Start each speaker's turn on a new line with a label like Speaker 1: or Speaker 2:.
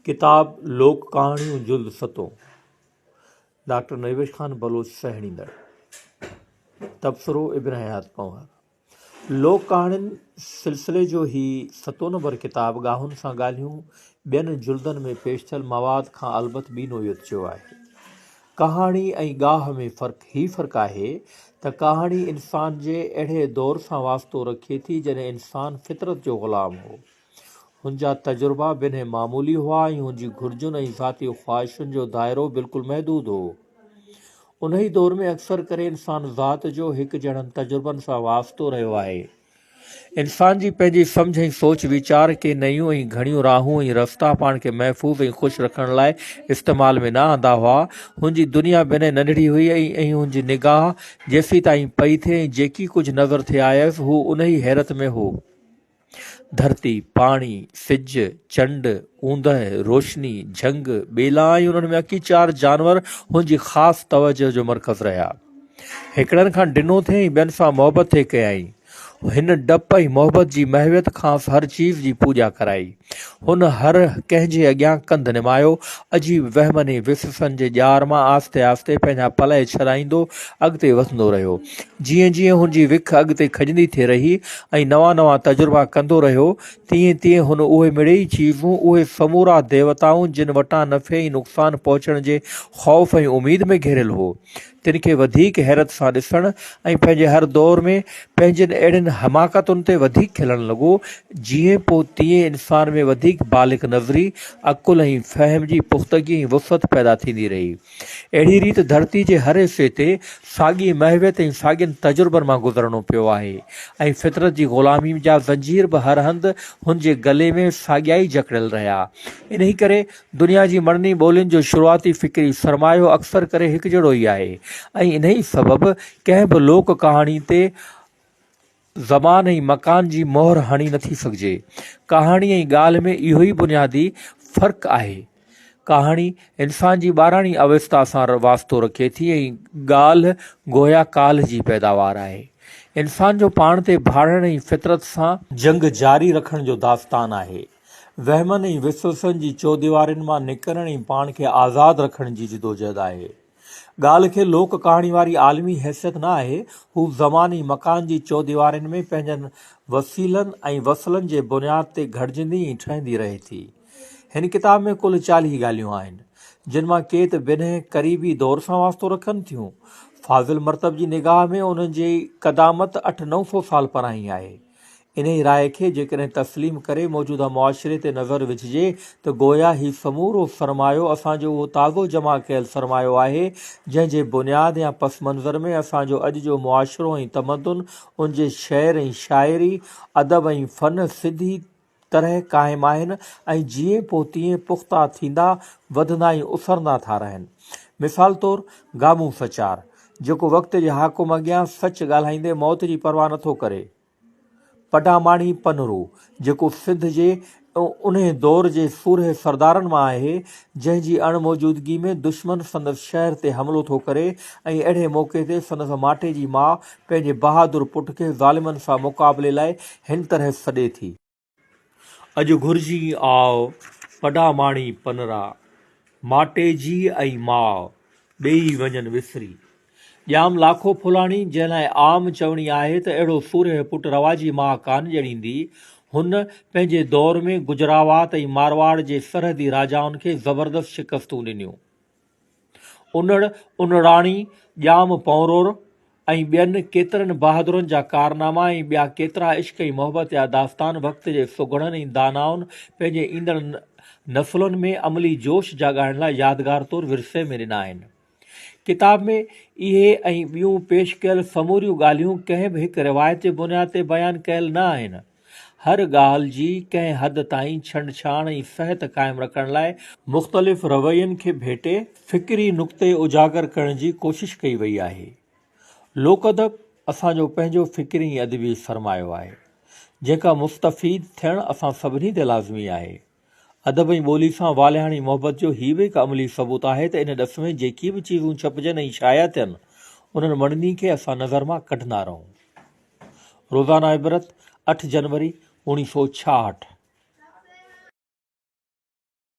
Speaker 1: किताब लोक कहाणियूं जुल्द सतो डॉक्टर नईवेश खान बलोच सहणींदड़ तबसरो इब्न हयात पंवर लोक कहाणियुनि सिलसिले जो ही 7 नंबर किताब गाहुनि सां ॻाल्हियूं ॿियनि जुल्दनि में पेश थियल मवाद खां अलबत ॿी नोयत जो आहे। कहाणी ऐं गाह में फ़र्क़ु आहे त कहाणी इंसान जे अहिड़े दौर सां वास्तो रखे थी जॾहिं इंसान फितरत जो ग़ुलाम हो। हुनजा तजुर्बा बिन मामूली हुआ ऐं हुनजी घुर्जुनि ऐं ज़ाती ख़्वाहिशुनि जो दाइरो बिल्कुलु महदूद हो। उन ई दौर में अक्सर करे इंसान ज़ात जो हिकु जहिड़नि तजुर्बनि सां वास्तो रहियो आहे। इंसान जी पंहिंजी सम्झ ऐं सोच वीचार के नयूं ऐं घणियूं राहूं ऐं रस्ता पाण खे महफ़ूज़ ऐं ख़ुशि रखण लाइ इस्तेमाल में न आंदा हुआ। हुनजी दुनिया बिन नंढड़ी हुई ऐं हुनजी निगाह जेसीं ताईं पई थिए ऐं जेकी कुझु नज़र थे आयसि हू उन ई हैरत में हो। धरती, पाणी, सिज, चंड, ऊंदहि, रोशनी, झंग, ॿेला ऐं उन्हनि में अकी 4 जानवर हुनजी ख़ासि तवजो जो मर्कज़ रहिया। हिकिड़नि खां ॾिनो थिए ऐं ॿियनि सां मोहबत थे कयाई। हिन डप ऐं मोहबत जी महवियत खां हर चीज़ जी पूॼा कराई। हुन हर कंहिंजे अॻियां कंधु निमायो, अजीब वहमनि ऐं विसवसनि जे ॼार मां आस्ते आस्ते पंहिंजा पलए छॾाईंदो अॻिते वधंदो रहियो। जीअं जीअं हुनजी विख अॻिते खजंदी थी रही ऐं नवां नवां तजुर्बा कंदो रहियो, तीअं तीअं हुन उहे मिड़ेई चीज़ूं, उहे समूरा देवताऊं जिन वटां नफ़े ऐं नुक़सान पहुचण जे ख़ौफ़ ऐं उमीद में घेरियल हो, तिन खे वधीक हैरत सां ॾिसण ऐं पंहिंजे हर दौर में पंहिंजनि अहिड़नि हमाकतुनि ते वधीक खिलण लॻो। जीअं पोइ तीअं इंसान में वधीक बालिक नज़री, अकुल ऐं फ़हम जी पुख़्तगी ऐं वुसअत पैदा थींदी रही। अहिड़ी रीति धरती जे हर हिसे ते साॻी महवियत ऐं साॻियुनि तजुर्बनि मां गुज़रणो पियो आहे ऐं फितरत जी ग़ुलामी जा ज़ंजीर बि हर हंधि हुनजे गले में साॻियाई जकड़ियल रहिया। इन्ही करे दुनिया जी मड़नी ॿोलियुनि जो शुरूआती फ़िक्री सरमायो अक्सर करे हिकु जहिड़ो ई आहे ऐं इन्ही सबबि कंहिं बि लोक कहाणी ते ज़बान ऐं मकान जी मोहर हणी नथी सघिजे। कहाणी ऐं ॻाल्हि में इहो ई बुनियादी फ़र्क़ु आहे। कहाणी इंसान जी ॿाराणी अवस्था सां वास्तो रखे थी ऐं ॻाल्हि गोया काल जी पैदावार आहे। इंसान जो पाण ते भाड़ण ऐं फितरत सां जंग जारी रखण जो दास्तान आहे। वहमनि ऐं विसवसनि जी चौदीवारियुनि मां निकिरण ऐं पाण खे आज़ादु रखण जी जिदोजहद आहे। ॻाल्हि खे लोक कहाणी वारी आलमी हैसियत न आहे, हू ज़मान ऐं मकान जी चौदीवारियुनि में पंहिंजनि वसीलनि ऐं वसलनि जे बुनियाद ते घटिजंदी ऐं ठहंदी रहे थी। हिन किताब में कुल 40 ॻाल्हियूं आहिनि, जिन मां के त बिन्हीं क़रीबी दौर सां वास्तो रखनि थियूं। फाज़िल मरतब जी निगाह में उन्हनि जी क़दामत 800-900 साल परां ई आहे। इन ई राय खे जेकॾहिं तस्लीम करे मौजूदा मुआशिरे ते नज़र विझिजे त गोया ही समूरो सरमायो असांजो उहो ताज़ो जमा कयल सरमायो आहे जंहिंजे बुनियाद या पस मंज़र में असांजो अॼु जो मुआशिरो ऐं तमदुन, उनजे शेर ऐं शाइरी, अदब ऐं फ़न सिधी तरह क़ाइमु आहिनि ऐं जीअं पोइ तीअं पुख़्ता थींदा, वधंदा ऐं उसरंदा था रहनि। मिसाल तौरु गामू सचार, जेको वक़्त जे हाकुम अॻियां सच ॻाल्हाईंदे मौत जी परवाह नथो करे। पडामाणी पनरू, जेको सिंध जे उन दौर जे सूरह सरदारनि मां आहे जंहिंजी अणमौजूदगी में दुश्मन संदसि शहर ते हमिलो थो करे ऐं अहिड़े मौक़े ते संदसि माटे जी माउ पंहिंजे बहादुर पुट खे ज़ालिमनि सां मुक़ाबले लाइ हिन तरह सॾे थी। अॼु घुर्जी आओ पडामाणी पनरा, माटे जी ऐं माउ ॿेई वञनि विसरी। ॼाम लाखो फुलाणी, जंहिं लाइ आम चवणी आहे त अहिड़ो सूरह पुट रवाजी माउ कान ॼणींदी। हुन पंहिंजे दौर में गुजरावात ऐं मारवाड़ जे सरहदी राजाउनि खे ज़बरदस्त शिकस्तूं ॾिनियूं। उनड़, उनड़ाणी, ॼाम पौरोर ऐं ॿियनि केतिरनि बहादुरनि जा कारनामा ऐं ॿिया केतिरा इश्क ऐं मोहबत जा दास्तान वक़्त जे सुगड़नि ऐं दानाउनि पंहिंजे ईंदड़ नसलुनि में अमली जोश जाॻाइण लाइ यादगार तौरु विरसे में ॾिना आहिनि। किताब में इहे ऐं ॿियूं पेश कयल समूरियूं ॻाल्हियूं कंहिं बि हिकु रिवायत जे बुनियाद ते बयानु कयल न आहिनि। हर ॻाल्हि जी कंहिं हद ताईं छंडछाण ऐं सिहत क़ाइमु रखण लाइ मुख़्तलिफ़ रवैयनि खे भेटे फ़िक्री नुक़्ते उजागर करण जी कोशिश कई वई आहे। लोक अदब असांजो पंहिंजो फ़िक्री ऐं अदबी सरमायो आहे, जंहिंखां मुस्तफ़ीद थियणु असां सभिनी ते लाज़मी आहे। अदब ऐं ॿोली सां वालिहाणी मोहबत जो ही बि हिकु अमली सबूत आहे त इन ॾस में जेकी बि चीज़ूं छपजनि ऐं शाया थियनि, उन्हनि मड़नी खे असां नज़र मां कढंदा रहूं। रोज़ाना इबरत 8 जनवरी 1966।